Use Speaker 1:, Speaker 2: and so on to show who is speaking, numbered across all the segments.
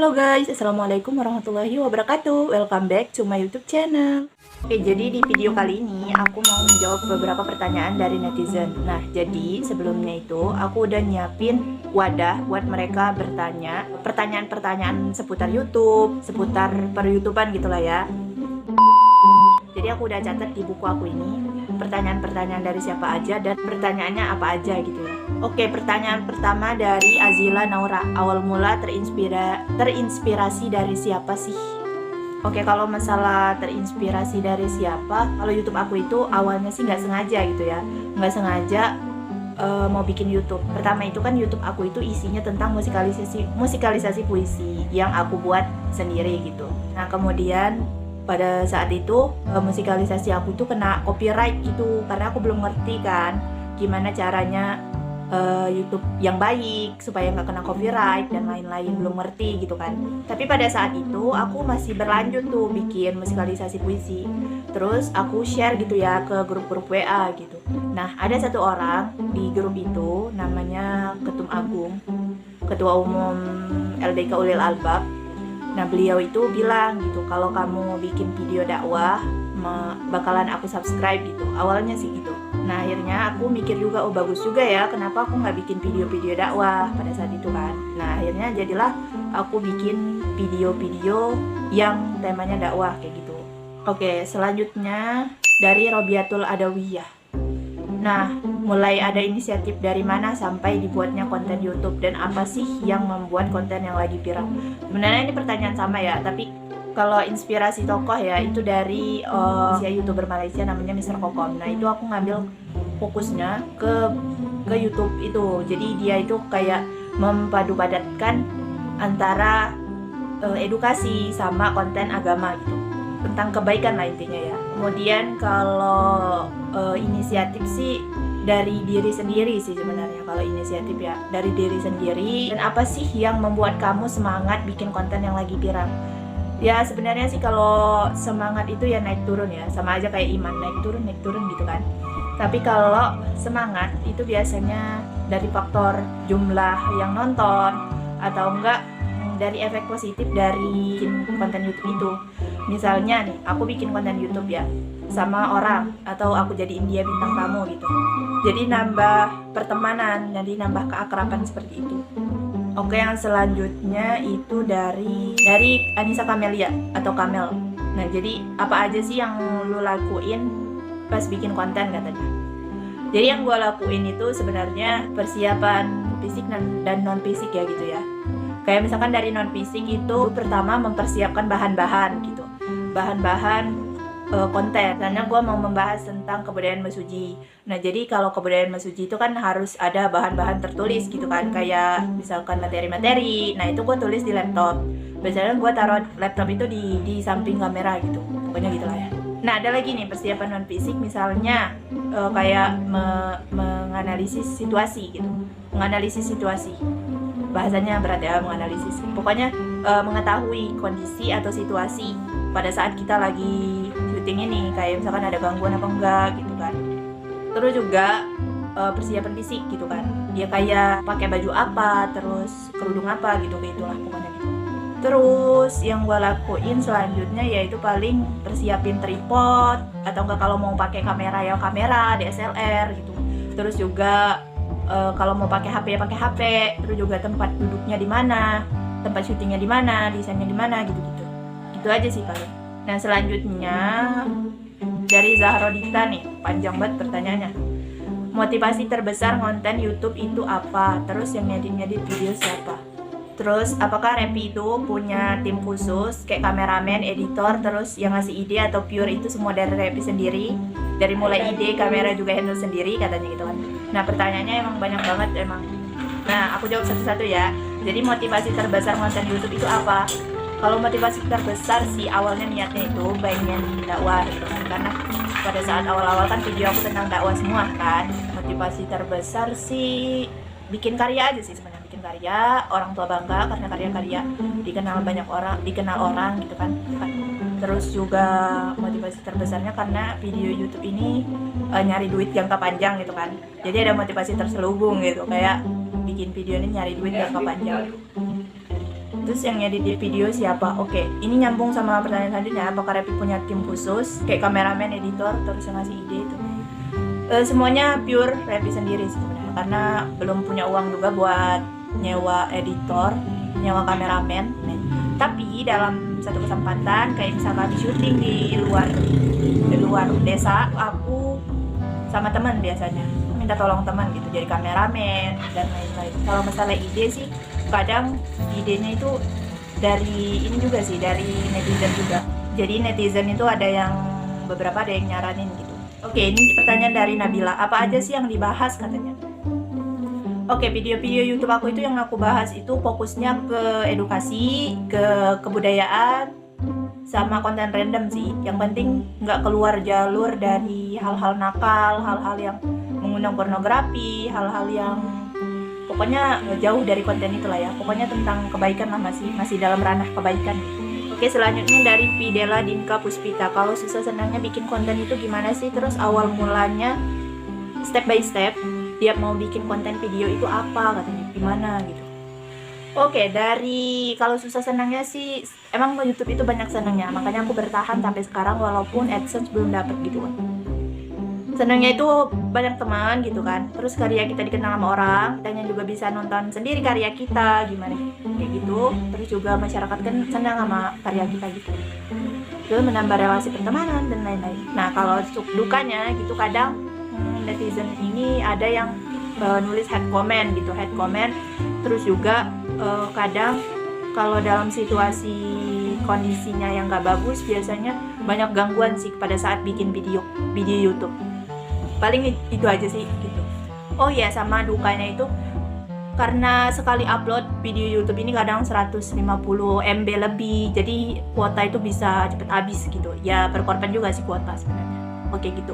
Speaker 1: Halo guys, Assalamualaikum warahmatullahi wabarakatuh. Welcome back to my YouTube channel. Oke, jadi di video kali ini aku mau menjawab beberapa pertanyaan dari netizen. Nah, jadi sebelumnya itu aku udah nyiapin wadah buat mereka bertanya pertanyaan-pertanyaan seputar YouTube, seputar per-YouTubean gitulah ya. Jadi aku udah catat di buku aku ini pertanyaan-pertanyaan dari siapa aja dan pertanyaannya apa aja gitu ya. Oke, pertanyaan pertama dari Azila Naura. Awal mula terinspirasi dari siapa sih? Oke, kalau masalah terinspirasi dari siapa, kalau YouTube aku itu awalnya sih nggak sengaja gitu ya, nggak sengaja mau bikin YouTube. Pertama itu kan YouTube aku itu isinya tentang musikalisasi puisi yang aku buat sendiri gitu. Nah kemudian pada saat itu musikalisasi aku itu kena copyright gitu, karena aku belum ngerti kan gimana caranya YouTube yang baik supaya nggak kena copyright dan lain-lain, belum ngerti gitu kan. Tapi pada saat itu aku masih berlanjut tuh bikin musikalisasi puisi, terus aku share gitu ya ke grup-grup WA gitu. Nah ada satu orang di grup itu namanya Ketum Agung, Ketua Umum LDK Ulil Albab. Nah beliau itu bilang gitu, kalau kamu bikin video dakwah bakalan aku subscribe gitu, awalnya sih gitu. Nah akhirnya aku mikir juga, oh bagus juga ya, kenapa aku nggak bikin video-video dakwah pada saat itu kan. Nah akhirnya jadilah aku bikin video-video yang temanya dakwah kayak gitu. Oke, selanjutnya dari Robiatul Adawiyah. Nah mulai ada inisiatif dari mana sampai dibuatnya konten YouTube, dan apa sih yang membuat konten yang lagi viral? Sebenarnya ini pertanyaan sama ya, tapi kalau inspirasi tokoh ya itu dari YouTuber Malaysia namanya Mr. Kokom. Nah itu aku ngambil fokusnya ke YouTube itu. Jadi dia itu kayak mempadu-padatkan antara edukasi sama konten agama gitu, tentang kebaikan lah intinya ya. Kemudian kalau inisiatif sih dari diri sendiri sih sebenarnya. Kalau inisiatif ya dari diri sendiri. Dan apa sih yang membuat kamu semangat bikin konten yang lagi viral? Ya sebenarnya sih kalau semangat itu ya naik turun ya, sama aja kayak iman, naik turun gitu kan. Tapi kalau semangat itu biasanya dari faktor jumlah yang nonton, atau enggak dari efek positif dari konten YouTube itu. Misalnya nih, aku bikin konten YouTube ya sama orang, atau aku jadiin dia bintang tamu gitu, jadi nambah pertemanan, jadi nambah keakraban seperti itu. Oke, yang selanjutnya itu dari Anissa Kamelia atau Kamel. Nah, jadi apa aja sih yang lu lakuin pas bikin konten katanya? Jadi yang gue lakuin itu sebenarnya persiapan fisik dan non fisik ya gitu ya. Kayak misalkan dari non fisik itu pertama mempersiapkan bahan-bahan gitu, bahan-bahan konten. Karena gue mau membahas tentang kebudayaan Mesuji. Nah jadi kalau kebudayaan Mesuji itu kan harus ada bahan-bahan tertulis gitu kan, kayak misalkan materi-materi. Nah itu gue tulis di laptop. Biasanya gue taruh laptop itu di samping kamera gitu, pokoknya gitulah ya. Nah ada lagi nih persiapan non fisik, misalnya kayak menganalisis situasi gitu, menganalisis situasi. Bahasanya berat ya, menganalisis. Pokoknya mengetahui kondisi atau situasi pada saat kita lagi syuting ini, kayak misalkan ada gangguan apa enggak gitu kan. Terus juga persiapan fisik gitu kan, dia kayak pakai baju apa, terus kerudung apa gitu, kayak itulah pokoknya gitu. Terus yang gue lakuin selanjutnya yaitu paling persiapin tripod, atau enggak kalau mau pakai kamera ya kamera DSLR gitu. Terus juga kalau mau pakai HP ya pakai HP. Terus juga tempat duduknya di mana, tempat syutingnya di mana, desainnya di mana gitu-gitu. Itu aja sih paling. Nah selanjutnya dari Zahrodita nih, panjang banget pertanyaannya. Motivasi terbesar konten YouTube itu apa? Terus yang ngedit video siapa? Terus apakah Repi itu punya tim khusus kayak kameramen, editor, terus yang ngasih ide, atau pure itu semua dari Repi sendiri? Dari mulai ide, kamera juga handle sendiri katanya gitu kan. Nah pertanyaannya emang banyak banget emang. Nah aku jawab satu-satu ya. Jadi motivasi terbesar konten YouTube itu apa? Kalau motivasi terbesar sih awalnya niatnya itu pengen dakwah gitu kan. Karena pada saat awal-awal kan video aku tentang dakwah semua kan. Motivasi terbesar sih bikin karya aja sih sebenarnya, bikin karya, orang tua bangga karena karya-karya dikenal orang gitu kan. Terus juga motivasi terbesarnya karena video YouTube ini nyari duit jangka panjang gitu kan. Jadi ada motivasi terselubung gitu, kayak bikin video ini nyari duit jangka panjang. Terus yang ngedit video siapa? Oke, ini nyambung sama pertanyaan selanjutnya. Apakah Repi punya tim khusus kayak kameramen, editor, terus yang ngasih ide itu? Semuanya pure Repi sendiri sebenarnya, karena belum punya uang juga buat nyewa editor, nyewa kameramen. Tapi dalam satu kesempatan kayak misalkan di syuting di luar desa, aku sama teman biasanya minta tolong teman gitu, jadi kameramen dan lain-lain. Kalau masalah ide sih kadang idenya itu dari ini juga sih, dari netizen juga. Jadi netizen itu ada yang beberapa ada yang nyaranin gitu. Oke, ini pertanyaan dari Nabila. Apa aja sih yang dibahas katanya? Oke, video-video YouTube aku itu yang aku bahas itu fokusnya ke edukasi, ke kebudayaan, sama konten random sih. Yang penting nggak keluar jalur dari hal-hal nakal, hal-hal yang mengundang pornografi, hal-hal yang pokoknya jauh dari konten itulah ya. Pokoknya tentang kebaikan lah, masih dalam ranah kebaikan. Oke, selanjutnya dari Fidela Dinka Puspita. Kalau susah senangnya bikin konten itu gimana sih? Terus awal mulanya step by step dia mau bikin konten video itu apa katanya, gimana gitu. Oke, dari kalau susah senangnya sih emang YouTube itu banyak senangnya, makanya aku bertahan sampai sekarang walaupun AdSense belum dapat gitu kan. Senangnya itu banyak teman gitu kan, terus karya kita dikenal sama orang, kitanya juga bisa nonton sendiri karya kita gimana kayak gitu, terus juga masyarakat kan senang sama karya kita gitu, terus menambah relasi pertemanan dan lain-lain. Nah kalau dukanya gitu kadang netizen ini ada yang nulis hate comment gitu, terus juga kadang kalau dalam situasi kondisinya yang nggak bagus biasanya banyak gangguan sih pada saat bikin video YouTube. Paling itu aja sih gitu. Oh ya, sama dukanya itu karena sekali upload video YouTube ini kadang 150 MB lebih, jadi kuota itu bisa cepet habis gitu ya, berkorban juga sih kuota sebenarnya. Oke gitu.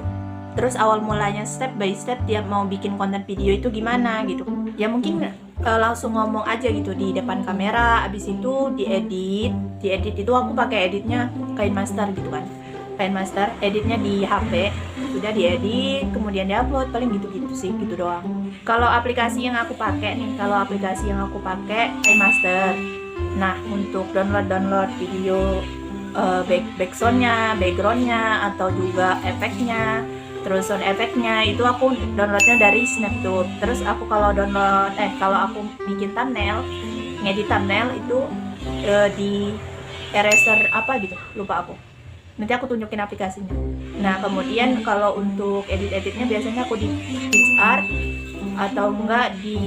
Speaker 1: Terus awal mulanya step by step dia mau bikin konten video itu gimana gitu ya, mungkin langsung ngomong aja gitu di depan kamera, abis itu diedit itu aku pakai editnya KineMaster gitu kan, KineMaster, editnya di HP, sudah diedit kemudian diupload, paling gitu-gitu sih, gitu doang. Kalau aplikasi yang aku pakai KineMaster. Nah untuk download video backsoundnya, backgroundnya, atau juga efeknya, terus sound efeknya itu aku downloadnya dari Snaptube. Terus aku kalau aku bikin thumbnail, ngedit thumbnail itu di Eraser apa gitu, lupa aku. Nanti aku tunjukin aplikasinya. Nah kemudian kalau untuk editnya biasanya aku di PixArt atau enggak di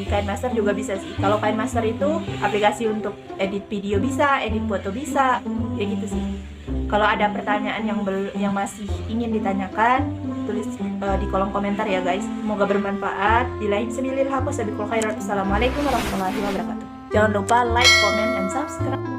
Speaker 1: KineMaster juga bisa sih. Kalau KineMaster itu aplikasi untuk edit video bisa, edit foto bisa, kayak gitu sih. Kalau ada pertanyaan yang masih ingin ditanyakan, tulis di kolom komentar ya guys. Semoga bermanfaat. Assalamualaikum warahmatullahi wabarakatuh. Jangan lupa like, comment, and subscribe.